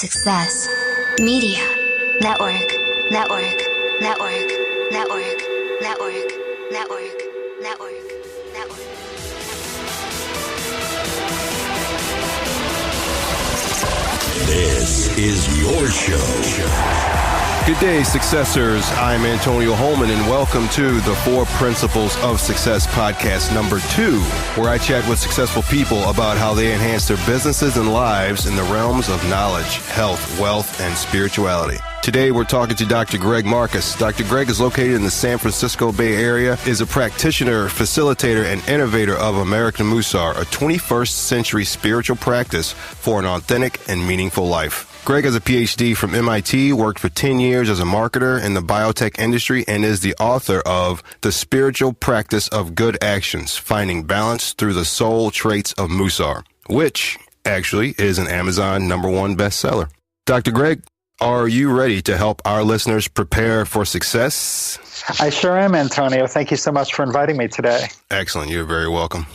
Success. Media. Network. Network. Network. Network. Network. Network. Network. Network. This is your show. Good day, Successors. I'm Antonio Holman, and welcome to the 4 Principles of Success podcast number 2, where I chat with successful people about how they enhance their businesses and lives in the realms of knowledge, health, wealth, and spirituality. Today, we're talking to Dr. Greg Marcus. Dr. Greg is located in the San Francisco Bay Area, is a practitioner, facilitator, and innovator of American Mussar, a 21st century spiritual practice for an authentic and meaningful life. Greg has a PhD from MIT, worked for 10 years as a marketer in the biotech industry, and is the author of The Spiritual Practice of Good Actions, Finding Balance Through the Soul Traits of Mussar, which actually is an Amazon #1 bestseller. Dr. Greg, are you ready to help our listeners prepare for success? I sure am, Antonio. Thank you so much for inviting me today. Excellent. You're very welcome.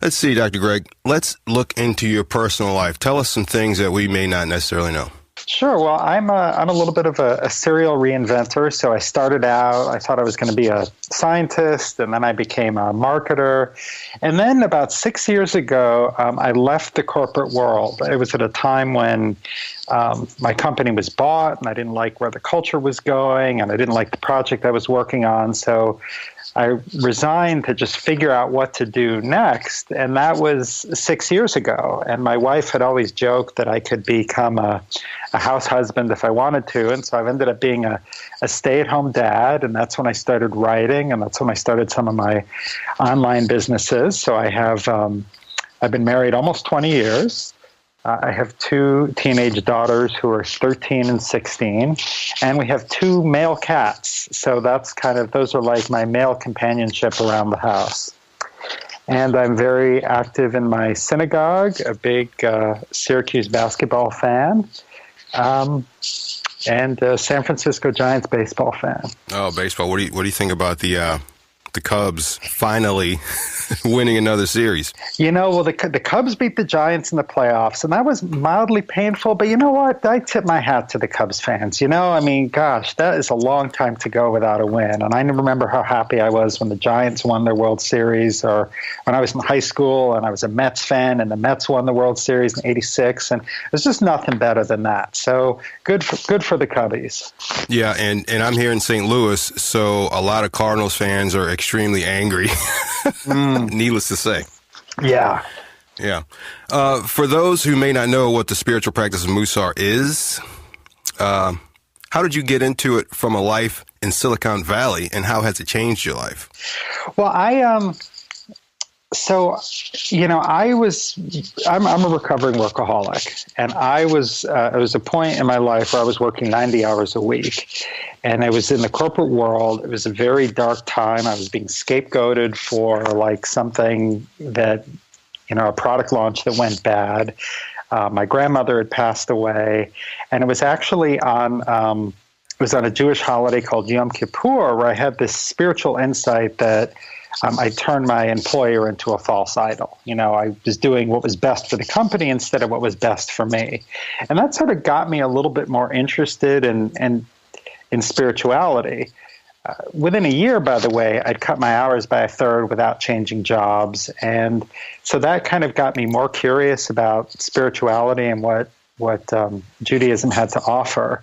Let's see, Dr. Greg, let's look into your personal life. Tell us some things that we may not necessarily know. Sure. Well, I'm a little bit of a serial reinventor. So I started out, I thought I was going to be a scientist, and then I became a marketer. And then about 6 years ago, I left the corporate world. It was at a time when my company was bought, and I didn't like where the culture was going, and I didn't like the project I was working on. So I resigned to just figure out what to do next, and that was 6 years ago. And my wife had always joked that I could become a house husband if I wanted to, and so I've ended up being a stay-at-home dad, and that's when I started writing, and that's when I started some of my online businesses. So I have I've been married almost 20 years. I have 2 teenage daughters who are 13 and 16, and we have 2 male cats. So those are like my male companionship around the house. And I'm very active in my synagogue, a big Syracuse basketball fan, and a San Francisco Giants baseball fan. Oh, baseball. What do you think about the Cubs finally winning another series? You know, well, the Cubs beat the Giants in the playoffs, and that was mildly painful. But you know what? I tip my hat to the Cubs fans. You know, I mean, gosh, that is a long time to go without a win. And I remember how happy I was when the Giants won their World Series, or when I was in high school and I was a Mets fan and the Mets won the World Series in '86. And there's just nothing better than that. So good for the Cubbies. Yeah, and I'm here in St. Louis, so a lot of Cardinals fans are extremely angry. Needless to say. Yeah. Yeah. For those who may not know what the spiritual practice of Mussar is, how did you get into it from a life in Silicon Valley, and how has it changed your life? Well, I'm a recovering workaholic, and it was a point in my life where I was working 90 hours a week, and I was in the corporate world. It was a very dark time. I was being scapegoated for like something that, a product launch that went bad. My grandmother had passed away, and it was actually on a Jewish holiday called Yom Kippur, where I had this spiritual insight that I turned my employer into a false idol. I was doing what was best for the company instead of what was best for me. And that sort of got me a little bit more interested in spirituality. Within a year, by the way, I'd cut my hours by a third without changing jobs. And so that kind of got me more curious about spirituality and what Judaism had to offer.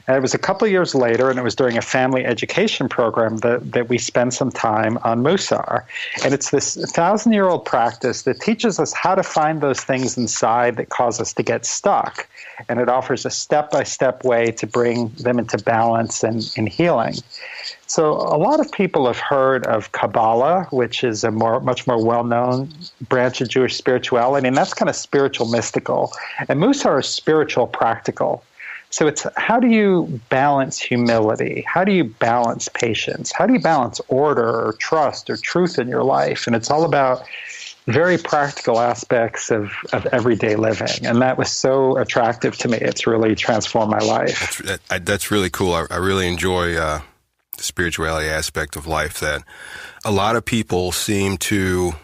And it was a couple of years later, and it was during a family education program that we spent some time on Mussar. And it's this 1,000-year-old practice that teaches us how to find those things inside that cause us to get stuck. And it offers a step-by-step way to bring them into balance and healing. So a lot of people have heard of Kabbalah, which is a much more well-known branch of Jewish spirituality, and that's kind of spiritual mystical. And Mussar is spiritual practical. So it's, how do you balance humility? How do you balance patience? How do you balance order or trust or truth in your life? And it's all about very practical aspects of everyday living. And that was so attractive to me. It's really transformed my life. That's really cool. I really enjoy the spirituality aspect of life that a lot of people seem to,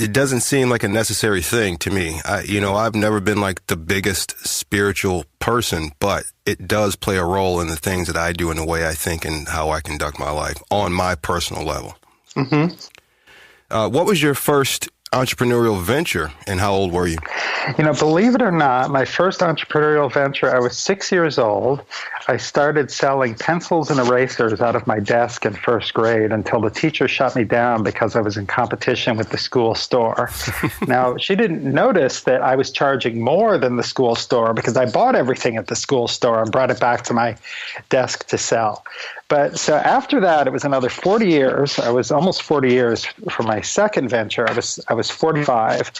it doesn't seem like a necessary thing to me. I've never been like the biggest spiritual person, but it does play a role in the things that I do and the way I think and how I conduct my life on my personal level. Mm-hmm. What was your first entrepreneurial venture, and how old were you? Believe it or not, my first entrepreneurial venture, I was 6 years old. I started selling pencils and erasers out of my desk in first grade until the teacher shut me down because I was in competition with the school store. Now, she didn't notice that I was charging more than the school store because I bought everything at the school store and brought it back to my desk to sell. But so after that, it was another 40 years. I was almost 40 years for my second venture. I was 45.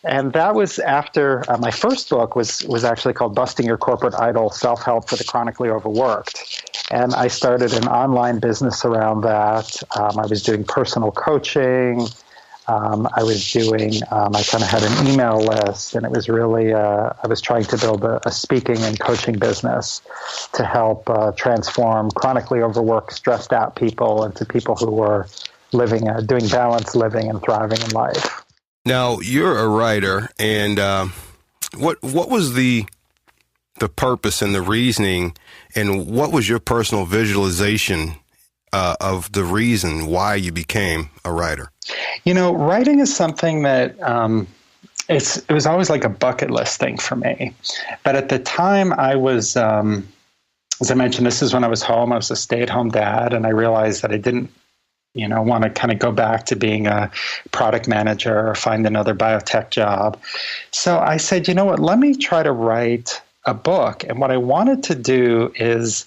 And that was after my first book was actually called Busting Your Corporate Idol, Self-Help for the Chronically Overworked. And I started an online business around that. I was doing personal coaching. I kind of had an email list, and it was really, I was trying to build a speaking and coaching business to help transform chronically overworked, stressed out people into people who were doing balanced living and thriving in life. Now, you're a writer, and what was the purpose and the reasoning, and what was your personal visualization of the reason why you became a writer? Writing is something that it was always like a bucket list thing for me. But at the time I was, as I mentioned, this is when I was home. I was a stay-at-home dad, and I realized that I didn't want to kind of go back to being a product manager or find another biotech job. So I said, you know what, let me try to write a book. And what I wanted to do is,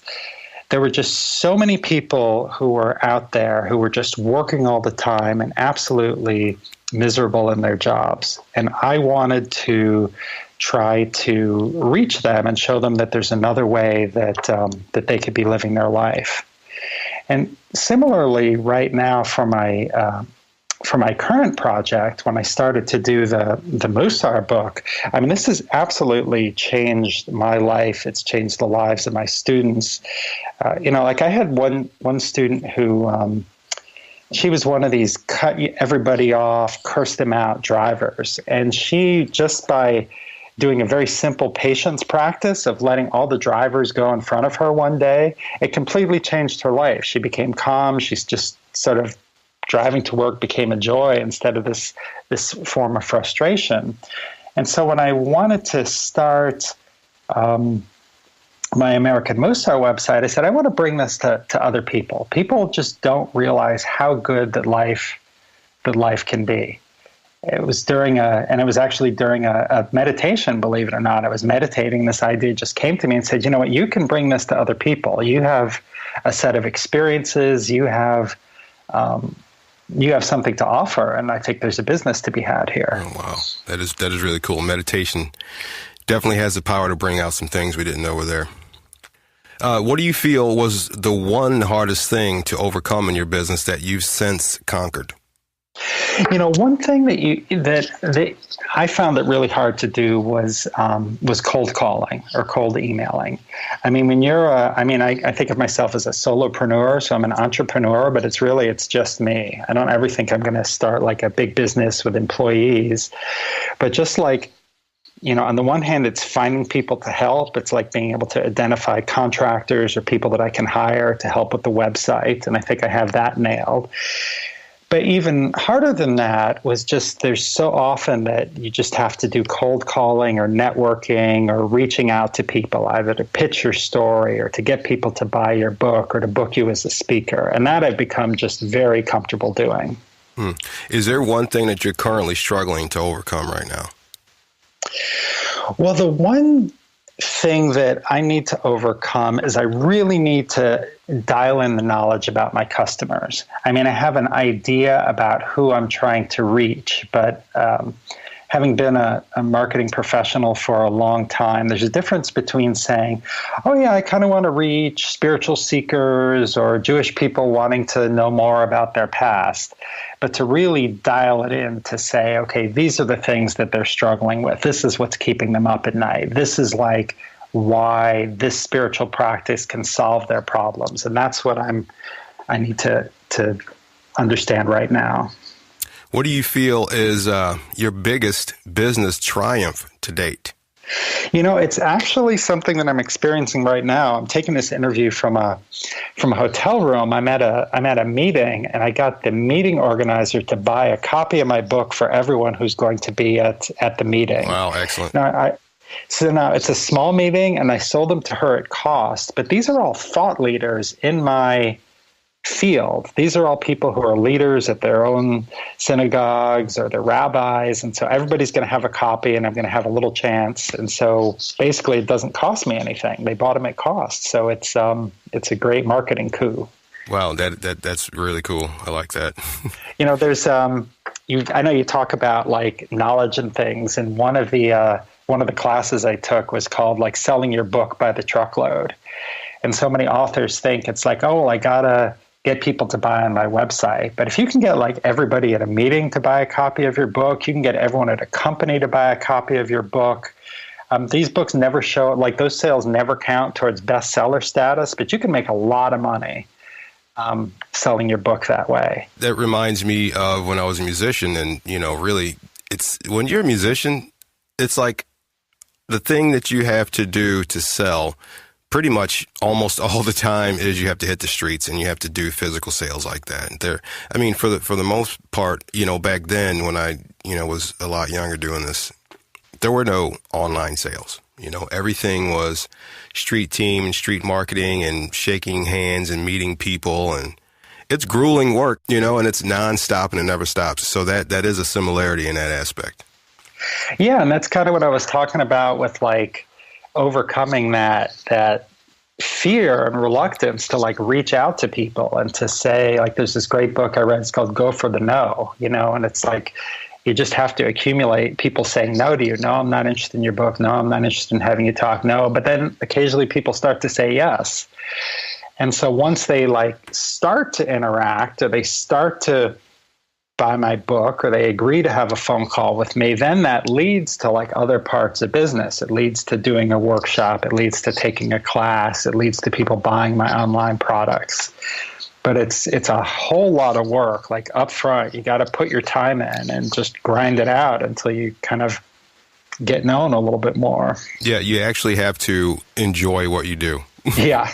there were just so many people who were out there who were just working all the time and absolutely miserable in their jobs. And I wanted to try to reach them and show them that there's another way that they could be living their life. And similarly, right now for my current project, when I started to do the Mussar book, I mean, this has absolutely changed my life. It's changed the lives of my students. Like I had one student who, she was one of these cut everybody off, curse them out drivers. And she, just by doing a very simple patience practice of letting all the drivers go in front of her one day, it completely changed her life. She became calm. She's just sort of driving to work became a joy instead of this form of frustration. And so when I wanted to start my American Mussar website, I said, I want to bring this to other people. People just don't realize how good that life can be. It was during a meditation, believe it or not. I was meditating. This idea just came to me and said, you know what, you can bring this to other people. You have a set of experiences. You have something to offer, and I think there's a business to be had here. Oh, wow. That is really cool. Meditation definitely has the power to bring out some things we didn't know were there. What do you feel was the one hardest thing to overcome in your business that you've since conquered? One thing that I found that really hard to do was cold calling or cold emailing. I mean, when you're, I think of myself as a solopreneur, so I'm an entrepreneur, but it's just me. I don't ever think I'm going to start like a big business with employees, but just like, on the one hand, it's finding people to help. It's like being able to identify contractors or people that I can hire to help with the website, and I think I have that nailed. But even harder than that was just there's so often that you just have to do cold calling or networking or reaching out to people, either to pitch your story or to get people to buy your book or to book you as a speaker. And that I've become just very comfortable doing. Is there one thing that you're currently struggling to overcome right now? Well, the one thing that I need to overcome is I really need to dial in the knowledge about my customers. I mean, I have an idea about who I'm trying to reach, but having been a marketing professional for a long time, there's a difference between saying, oh yeah, I kind of want to reach spiritual seekers or Jewish people wanting to know more about their past, but to really dial it in to say, okay, these are the things that they're struggling with. This is what's keeping them up at night. This is like why this spiritual practice can solve their problems. And that's what I need to understand right now. What do you feel is your biggest business triumph to date? It's actually something that I'm experiencing right now. I'm taking this interview from a hotel room. I'm at a meeting, and I got the meeting organizer to buy a copy of my book for everyone who's going to be at the meeting. Wow, excellent. So now it's a small meeting, and I sold them to her at cost. But these are all thought leaders in my field. These are all people who are leaders at their own synagogues or their rabbis. And so everybody's going to have a copy, and I'm going to have a little chance. And so basically it doesn't cost me anything. They bought them at cost. So it's a great marketing coup. Wow, that's really cool. I like that. There's I know you talk about like knowledge and things, and one of the classes I took was called like selling your book by the truckload. And so many authors think it's like, oh, well, I gotta get people to buy on my website. But if you can get like everybody at a meeting to buy a copy of your book, you can get everyone at a company to buy a copy of your book. These books never show, like those sales never count towards bestseller status, but you can make a lot of money selling your book that way. That reminds me of when I was a musician, and, really, it's when you're a musician, it's like the thing that you have to do to sell pretty much almost all the time is you have to hit the streets and you have to do physical sales like that. And for the most part, back then when I, was a lot younger doing this, there were no online sales. Everything was street team and street marketing and shaking hands and meeting people, and it's grueling work, and it's nonstop and it never stops. So that is a similarity in that aspect. Yeah, and that's kind of what I was talking about with like overcoming that fear and reluctance to like reach out to people and to say, like, there's this great book I read, it's called Go for the No, and it's like you just have to accumulate people saying no to you. No, I'm not interested in your book. No, I'm not interested in having you talk. No, but then occasionally people start to say yes. And so once they like start to interact, or they start to buy my book, or they agree to have a phone call with me, then that leads to like other parts of business. It leads to doing a workshop. It leads to taking a class. It leads to people buying my online products. But it's a whole lot of work. Like up front, you got to put your time in and just grind it out until you kind of get known a little bit more. Yeah, you actually have to enjoy what you do. Yeah,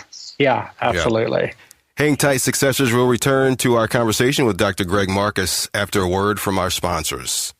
absolutely. Yeah. Hang tight, Successors. We'll return to our conversation with Dr. Greg Marcus after a word from our sponsors.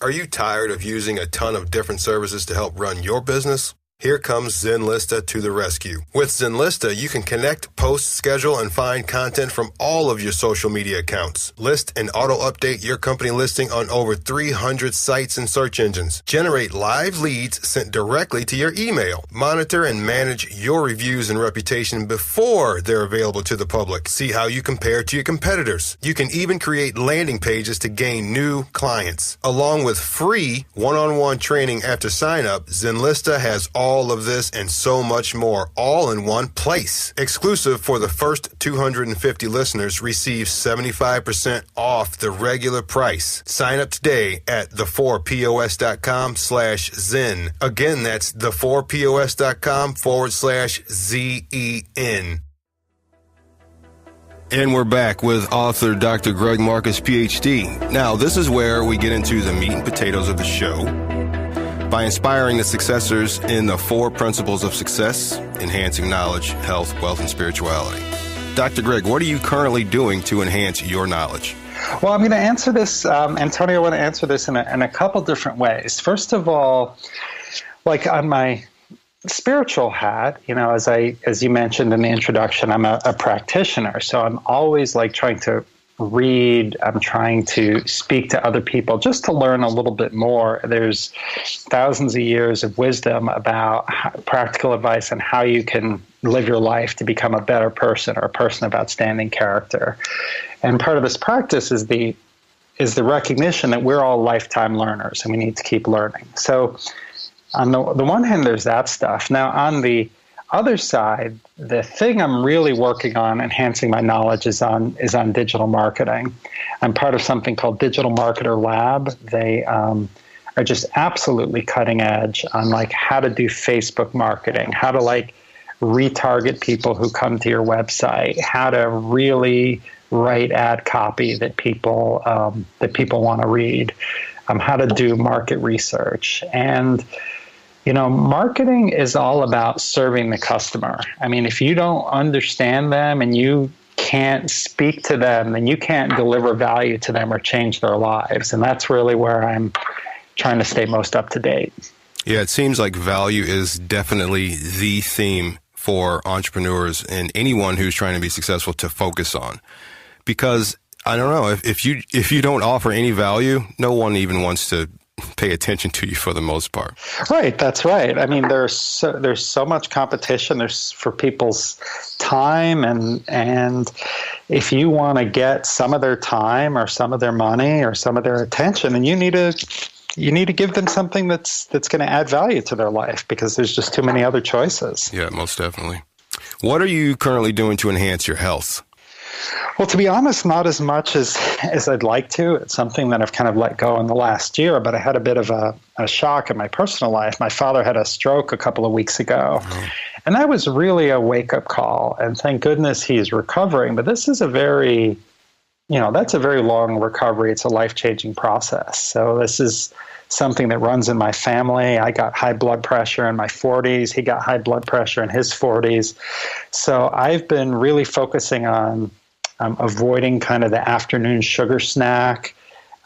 Are you tired of using a ton of different services to help run your business? Here comes Zenlista to the rescue. With Zenlista, you can connect, post, schedule, and find content from all of your social media accounts. List and auto-update your company listing on over 300 sites and search engines. Generate live leads sent directly to your email. Monitor and manage your reviews and reputation before they're available to the public. See how you compare to your competitors. You can even create landing pages to gain new clients. Along with free one-on-one training after sign-up, Zenlista has all of this and so much more, all in one place. Exclusive for the first 250 listeners, receive 75% off the regular price. Sign up today at the4pos.com/Zen. Again, that's the4pos.com/ZEN. And we're back with author Dr. Greg Marcus, PhD. Now, this is where we get into the meat and potatoes of the show. By inspiring the successors in the 4 principles of success, enhancing knowledge, health, wealth, and spirituality. Dr. Greg, what are you currently doing to enhance your knowledge? Well, I'm going to answer this, Antonio, I want to answer this in a couple different ways. First of all, like on my spiritual hat, as you mentioned in the introduction, I'm a practitioner. So I'm always like trying to read, I'm trying to speak to other people just to learn a little bit more. There's thousands of years of wisdom about practical advice on how you can live your life to become a better person or a person of outstanding character. And part of this practice is the recognition that we're all lifetime learners and we need to keep learning. So on the one hand, there's that stuff. Now, on the other side, the thing I'm really working on enhancing my knowledge is on digital marketing. I'm part of something called Digital Marketer Lab. They are just absolutely cutting edge on like how to do Facebook marketing, how to like retarget people who come to your website, how to really write ad copy that people want to read, how to do market research. And marketing is all about serving the customer. I mean, if you don't understand them and you can't speak to them, then you can't deliver value to them or change their lives. And that's really where I'm trying to stay most up to date. Yeah, it seems like value is definitely the theme for entrepreneurs and anyone who's trying to be successful to focus on. Because I don't know, if you don't offer any value, no one even wants to pay attention to you for the most part. Right, that's right. I mean, there's so much competition. There's for people's time, and if you want to get some of their time or some of their money or some of their attention, then you need to give them something that's going to add value to their life, because there's just too many other choices. Yeah, most definitely. What are you currently doing to enhance your health? Well, to be honest, not as much as I'd like to. It's something that I've kind of let go in the last year, but I had a bit of a shock in my personal life. My father had a stroke a couple of weeks ago, and that was really a wake-up call, and thank goodness he's recovering. But this is that's a very long recovery. It's a life-changing process. So this is something that runs in my family. I got high blood pressure in my 40s. He got high blood pressure in his 40s. So I've been really focusing on avoiding kind of the afternoon sugar snack.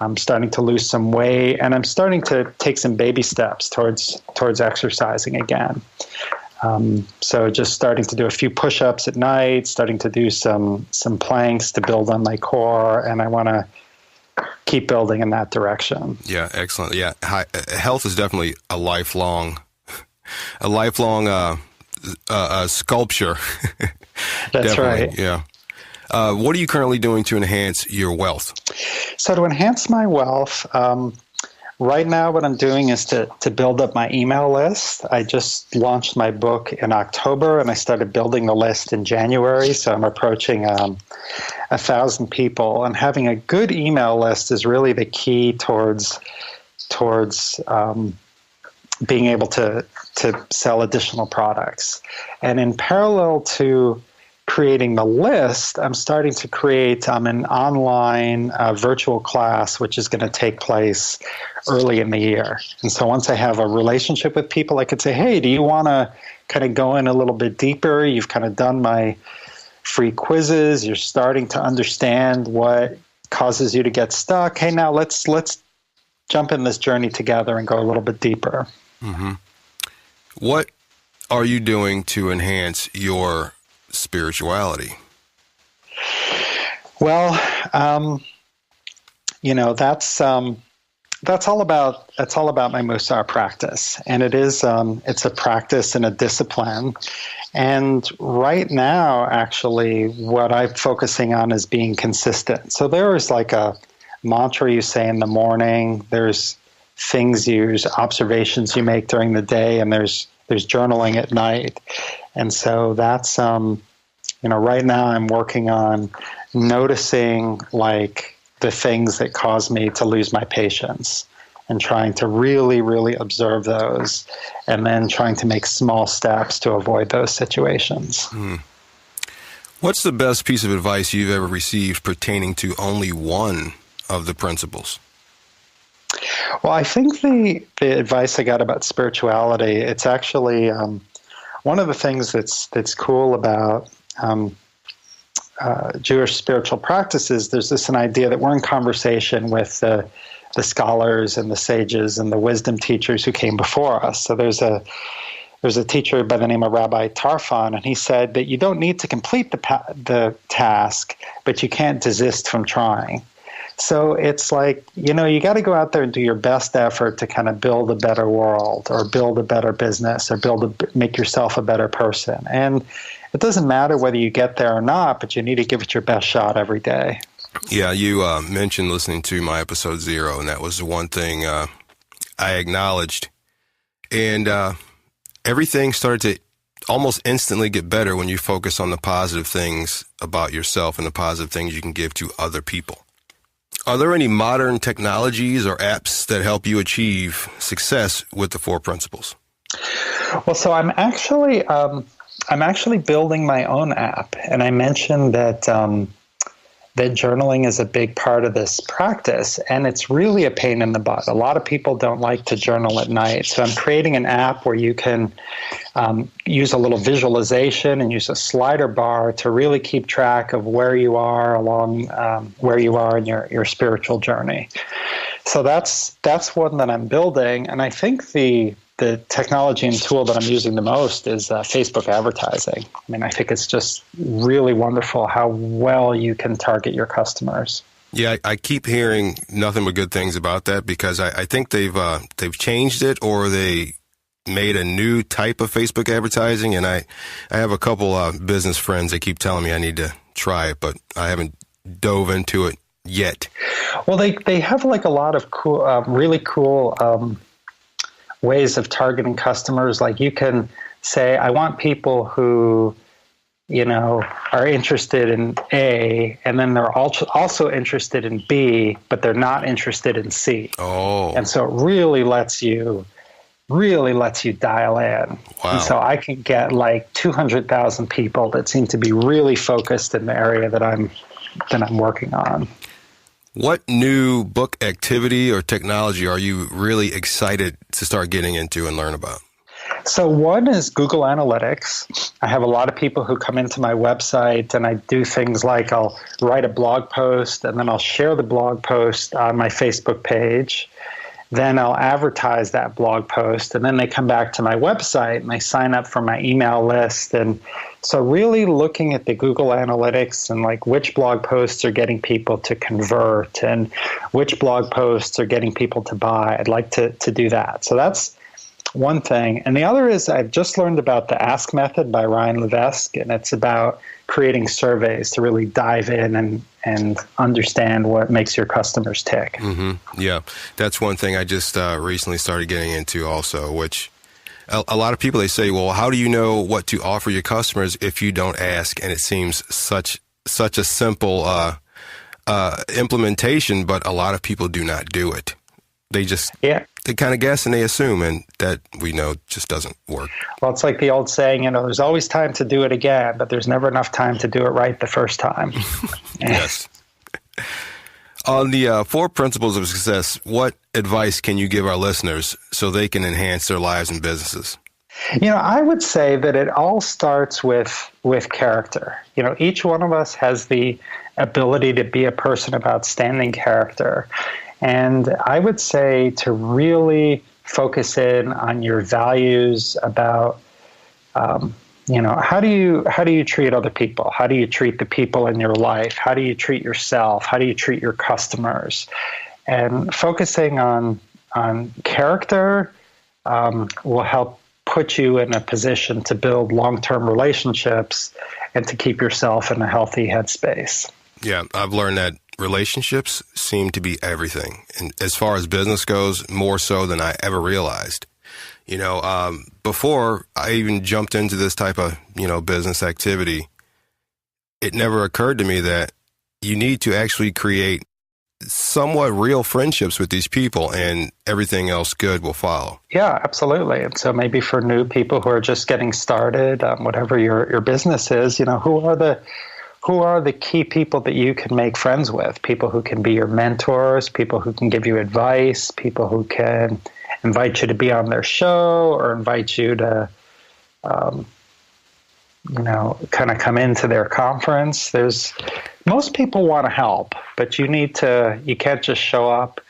I'm starting to lose some weight, and I'm starting to take some baby steps towards exercising again. So just starting to do a few push-ups at night, starting to do some planks to build on my core, and I want to keep building in that direction. Yeah, excellent. Yeah, health is definitely a lifelong sculpture. That's right. Yeah. What are you currently doing to enhance your wealth? So to enhance my wealth, right now what I'm doing is to build up my email list. I just launched my book in October, and I started building the list in January. So I'm approaching 1,000 people, and having a good email list is really the key towards being able to sell additional products. And in parallel to creating the list, I'm starting to create an online virtual class, which is going to take place early in the year. And so once I have a relationship with people, I could say, hey, do you want to kind of go in a little bit deeper? You've kind of done my free quizzes. You're starting to understand what causes you to get stuck. Hey, now let's jump in this journey together and go a little bit deeper. Mm-hmm. What are you doing to enhance your spirituality? Well, that's all about my Mussar practice, and it's a practice and a discipline. And right now, actually, what I'm focusing on is being consistent. So there is like a mantra you say in the morning. There's observations you make during the day, and there's journaling at night. And so that's, right now I'm working on noticing like the things that cause me to lose my patience and trying to really, really observe those, and then trying to make small steps to avoid those situations. What's the best piece of advice you've ever received pertaining to only one of the principles? Well, I think the advice I got about spirituality, it's actually one of the things that's cool about Jewish spiritual practices. There's an idea that we're in conversation with the scholars and the sages and the wisdom teachers who came before us. So there's a teacher by the name of Rabbi Tarfon, and he said that you don't need to complete the task, but you can't desist from trying. So it's like, you got to go out there and do your best effort to kind of build a better world or build a better business or make yourself a better person. And it doesn't matter whether you get there or not, but you need to give it your best shot every day. Yeah, you mentioned listening to my episode 0, and that was the one thing I acknowledged. And everything started to almost instantly get better when you focus on the positive things about yourself and the positive things you can give to other people. Are there any modern technologies or apps that help you achieve success with the 4 principles? Well, so I'm actually building my own app, and I mentioned that that journaling is a big part of this practice, and it's really a pain in the butt. A lot of people don't like to journal at night, so I'm creating an app where you can use a little visualization and use a slider bar to really keep track of where you are along where you are in your spiritual journey. So that's one that I'm building, and I think the technology and tool that I'm using the most is Facebook advertising. I mean, I think it's just really wonderful how well you can target your customers. Yeah, I keep hearing nothing but good things about that, because I think they've changed it, or they made a new type of Facebook advertising. And I have a couple business friends that keep telling me I need to try it, but I haven't dove into it yet. Well, they have like a lot of cool, really cool ways of targeting customers. Like you can say, I want people who, are interested in A, and then they're also interested in B, but they're not interested in C. Oh. And so it really lets you dial in. Wow. And so I can get like 200,000 people that seem to be really focused in the area that I'm working on. What new book activity or technology are you really excited to start getting into and learn about? So one is Google Analytics. I have a lot of people who come into my website, and I do things like I'll write a blog post, and then I'll share the blog post on my Facebook page. Then I'll advertise that blog post, and then they come back to my website and they sign up for my email list. And so really looking at the Google Analytics and like which blog posts are getting people to convert and which blog posts are getting people to buy, I'd like to do that. So that's one thing. And the other is I've just learned about the Ask Method by Ryan Levesque, and it's about creating surveys to really dive in and understand what makes your customers tick. Mm-hmm. Yeah, that's one thing I just recently started getting into also, which a lot of people, they say, well, how do you know what to offer your customers if you don't ask? And it seems such a simple implementation, but a lot of people do not do it. They just they kind of guess and they assume, and that we know just doesn't work. Well, it's like the old saying, there's always time to do it again, but there's never enough time to do it right the first time. Yes. On the 4 principles of success, what advice can you give our listeners so they can enhance their lives and businesses? I would say that it all starts with character. Each one of us has the ability to be a person of outstanding character. And I would say to really focus in on your values about, how do you treat other people? How do you treat the people in your life? How do you treat yourself? How do you treat your customers? And focusing on character will help put you in a position to build long-term relationships and to keep yourself in a healthy headspace. Yeah, I've learned that relationships seem to be everything. And as far as business goes, more so than I ever realized. Before I even jumped into this type of, business activity, it never occurred to me that you need to actually create somewhat real friendships with these people, and everything else good will follow. Yeah, absolutely. And so maybe for new people who are just getting started, whatever your business is, who are the key people that you can make friends with? People who can be your mentors, people who can give you advice, people who can invite you to be on their show or invite you to, kind of come into their conference. Most people want to help, but you can't just show up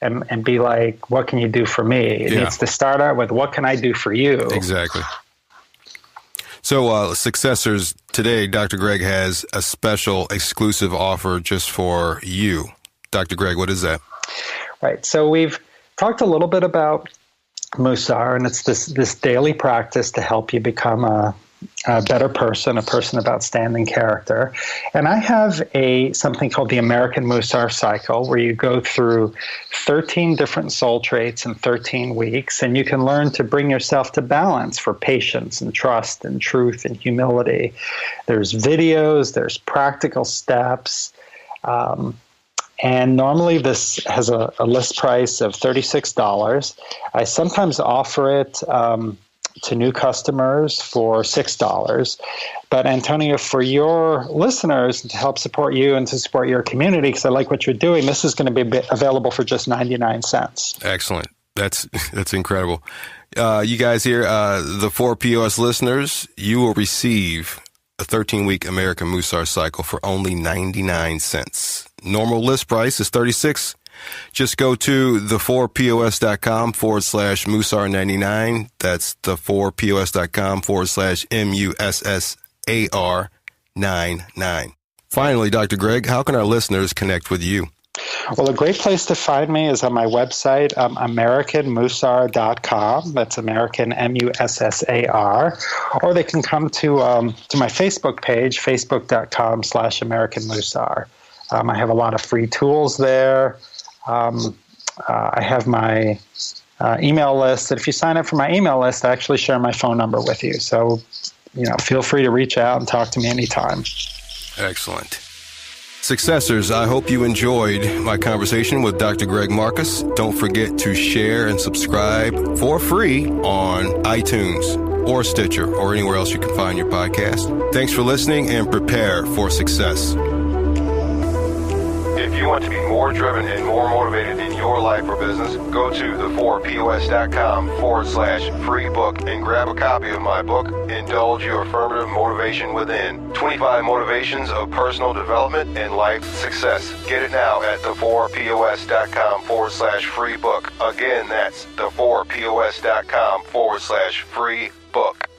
and be like, what can you do for me? It needs to start out with, what can I do for you? Exactly. So, Successors, today, Dr. Greg has a special exclusive offer just for you. Dr. Greg, what is that? Right. So we've talked a little bit about Mussar, and it's this daily practice to help you become a better person, a person of outstanding character. And I have something called the American Mussar cycle, where you go through 13 different soul traits in 13 weeks, and you can learn to bring yourself to balance for patience and trust and truth and humility. There's videos, there's practical steps, and normally this has a list price of $36. I sometimes offer it to new customers for $6. But Antonio, for your listeners, to help support you and to support your community, because I like what you're doing, this is going to be available for just 99 cents. Excellent. That's incredible. You guys here, the 4POS listeners, you will receive a 13-week American Mussar cycle for only 99 cents. Normal list price is $36. Just go to the4pos.com/Mussar99. That's the4pos.com/MUSSAR99. Finally, Dr. Greg, how can our listeners connect with you? Well, a great place to find me is on my website, AmericanMussar.com. That's American, MUSSAR. Or they can come to my Facebook page, Facebook.com/American Mussar. I have a lot of free tools there. I have my email list. And if you sign up for my email list, I actually share my phone number with you. So, feel free to reach out and talk to me anytime. Excellent. Successors, I hope you enjoyed my conversation with Dr. Greg Marcus. Don't forget to share and subscribe for free on iTunes or Stitcher or anywhere else you can find your podcast. Thanks for listening and prepare for success. If you want to be more driven and more motivated in your life or business, go to the4pos.com/free book and grab a copy of my book, Indulge Your Affirmative Motivation Within. 25 motivations of personal development and life success. Get it now at the4pos.com/free book. Again, that's the4pos.com/free book.